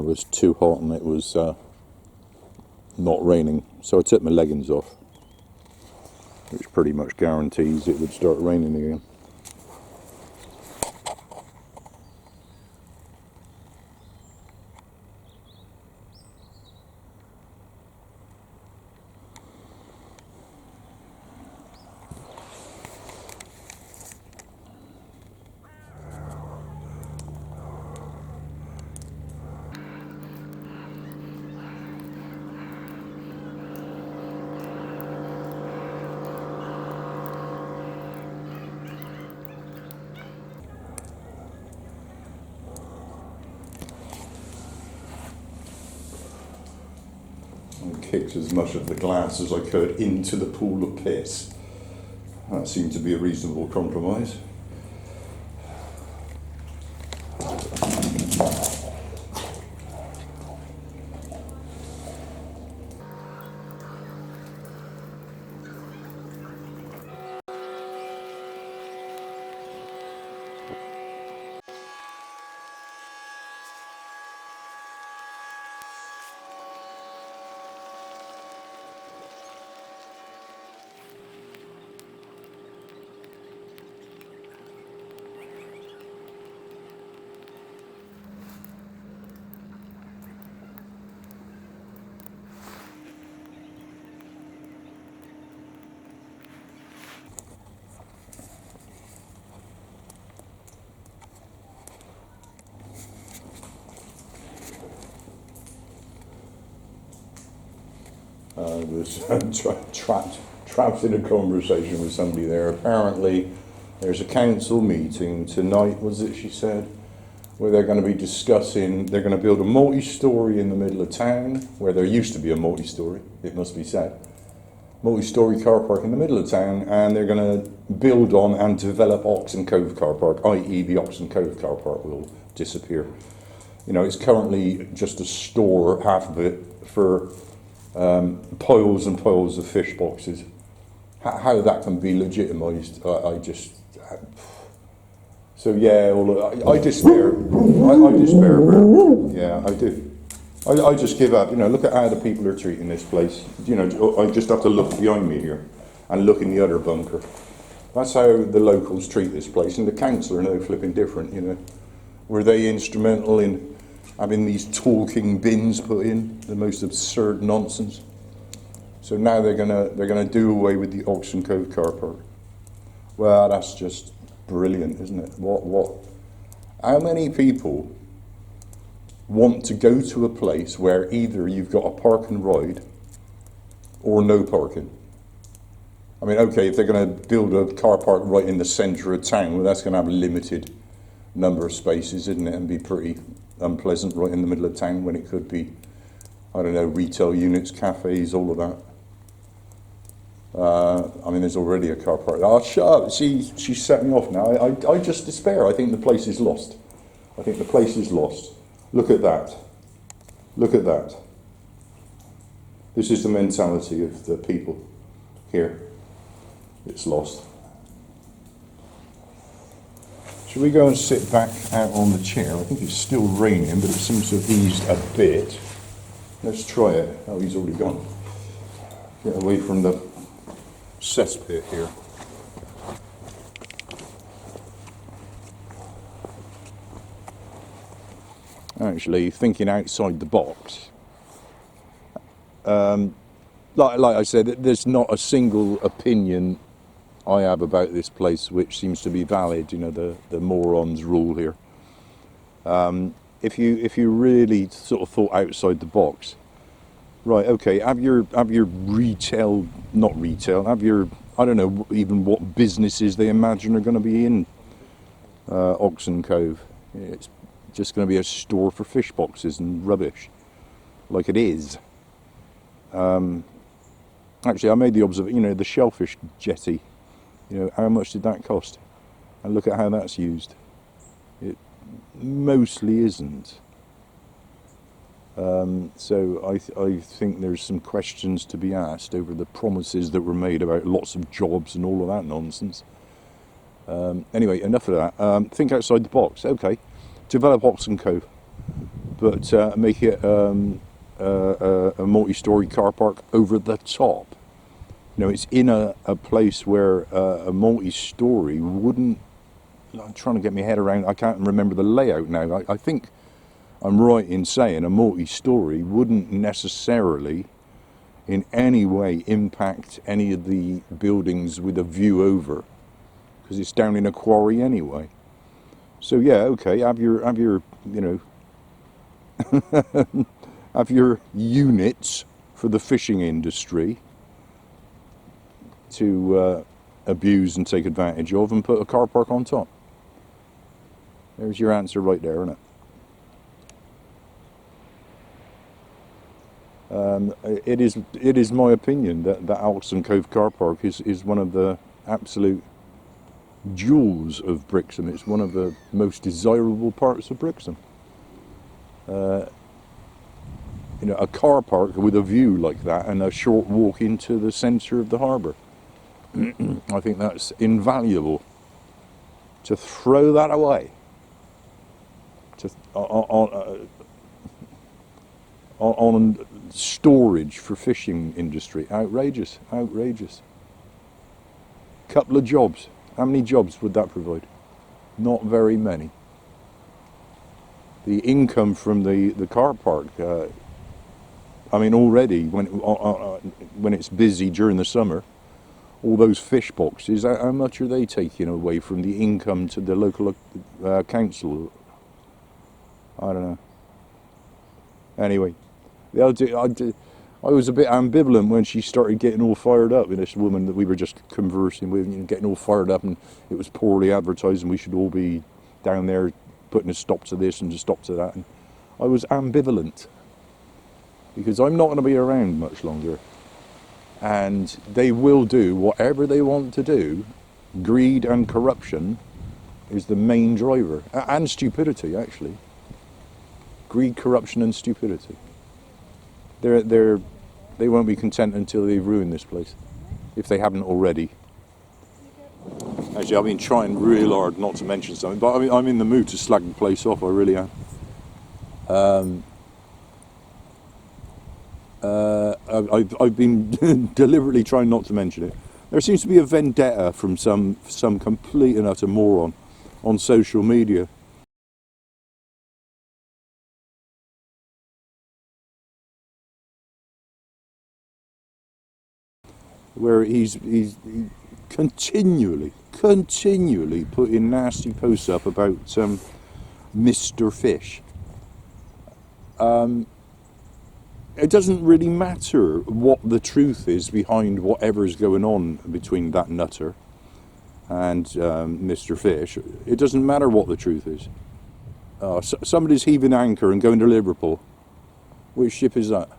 was too hot and it was not raining, so I took my leggings off, which pretty much guarantees it would start raining again. I kicked as much of the glass as I could into the pool of piss. That seemed to be a reasonable compromise. I was trapped in a conversation with somebody there. Apparently, there's a council meeting tonight, was it, she said, where they're going to be discussing, they're going to build a multi-storey in the middle of town, where there used to be a multi-storey, it must be said. Multi-storey car park in the middle of town, and they're going to build on and develop Oxon Cove car park, i.e. the Oxon Cove car park will disappear. You know, it's currently just a store, half of it, for piles and piles of fish boxes. How that can be legitimised, I just... So yeah, I despair. I despair. Yeah, I do. I just give up. You know, look at how the people are treating this place. You know, I just have to look behind me here and look in the other bunker. That's how the locals treat this place, and the council are no flipping different. You know, were they instrumental in having these talking bins put in? The most absurd nonsense. So now they're gonna do away with the Oxon Cove car park. Well, that's just brilliant, isn't it? What? How many people want to go to a place where either you've got a park and ride or no parking? I mean, okay, if they're going to build a car park right in the centre of town, well, that's going to have a limited number of spaces, isn't it? And be pretty unpleasant right in the middle of town when it could be, I don't know, retail units, cafes, all of that. I mean, there's already a car park. Oh, shut up. She set me off now. I just despair. I think the place is lost. I think the place is lost. Look at that. Look at that. This is the mentality of the people here. It's lost. Should we go and sit back out on the chair? I think it's still raining, but it seems to have eased a bit. Let's try it. Oh, he's already gone. Get away from the cesspit here. Actually, thinking outside the box, like I said, there's not a single opinion I have about this place which seems to be valid. You know, the morons rule here. If you really sort of thought outside the box, right? Okay, have your retail, not retail. Have your, I don't know even what businesses they imagine are going to be in Oxon Cove. It's just going to be a store for fish boxes and rubbish, like it is. Actually, I made the observation, you know, the shellfish jetty, you know, how much did that cost? And look at how that's used. It mostly isn't. So I think there's some questions to be asked over the promises that were made about lots of jobs and all of that nonsense. Anyway, enough of that. Think outside the box. Okay. Develop Oxon Cove. but make it a multi-story car park over the top. You know, it's in a place where a multi-story wouldn't. I'm trying to get my head around. I can't remember the layout now. I think I'm right in saying a multi-story wouldn't necessarily in any way impact any of the buildings with a view over, because it's down in a quarry anyway. So yeah, okay, have your you know have your units for the fishing industry to abuse and take advantage of, and put a car park on top. There's your answer right there, isn't it? It is my opinion that Alston Cove Car Park is one of the absolute jewels of Brixham. It's one of the most desirable parts of Brixham. You know, a car park with a view like that and a short walk into the centre of the harbour. I think that's invaluable. To throw that away on storage for fishing industry, outrageous. Couple of jobs. How many jobs would that provide? Not very many. The income from the car park, I mean, already when it's busy during the summer, all those fish boxes, how much are they taking away from the income to the local council? I don't know. Anyway, I was a bit ambivalent when she started getting all fired up with this woman that we were just conversing with, you know, getting all fired up, and it was poorly advertised and we should all be down there putting a stop to this and a stop to that. And I was ambivalent because I'm not going to be around much longer, and they will do whatever they want to do. Greed and corruption is the main driver, and stupidity, actually. Greed, corruption and stupidity. They won't be content until they've ruined this place, if they haven't already. Actually, I've been trying real hard not to mention something, but I mean, I'm in the mood to slag the place off, I really am. I've been deliberately trying not to mention it. There seems to be a vendetta from some complete and utter moron on social media. Where he's continually putting nasty posts up about Mr. Fish. It doesn't really matter what the truth is behind whatever's going on between that nutter and Mr. Fish. It doesn't matter what the truth is. Somebody's heaving anchor and going to Liverpool. Which ship is that?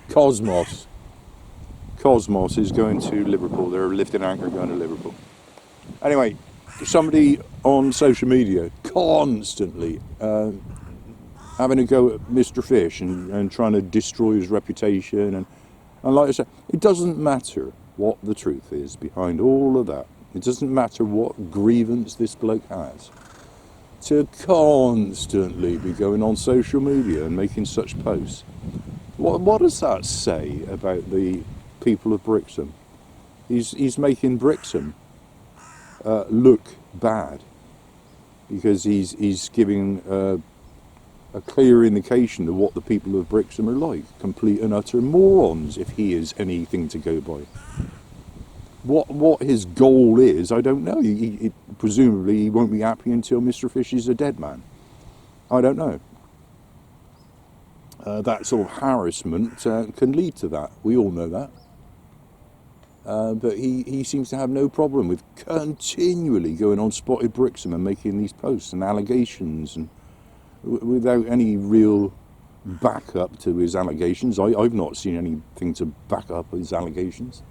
Cosmos is going to Liverpool. They're lifting anchor going to Liverpool. Anyway, somebody on social media constantly having a go at Mr. Fish and trying to destroy his reputation. And like I said, it doesn't matter what the truth is behind all of that. It doesn't matter what grievance this bloke has. To constantly be going on social media and making such posts. What does that say about the people of Brixham? He's making Brixham look bad because he's giving a clear indication of what the people of Brixham are like. Complete and utter morons, if he is anything to go by. What his goal is, I don't know. Presumably he won't be happy until Mr. Fish is a dead man. I don't know. That sort of harassment can lead to that. We all know that. But he seems to have no problem with continually going on Spotted Brixham and making these posts and allegations, and without any real backup to his allegations. I've not seen anything to back up his allegations.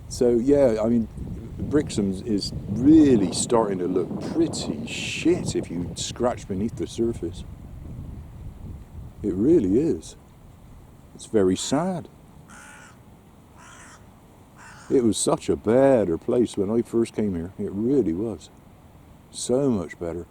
So yeah, I mean, Brixham is really starting to look pretty shit if you scratch beneath the surface. It really is. It's very sad. It was such a better place when I first came here. It really was. So much better.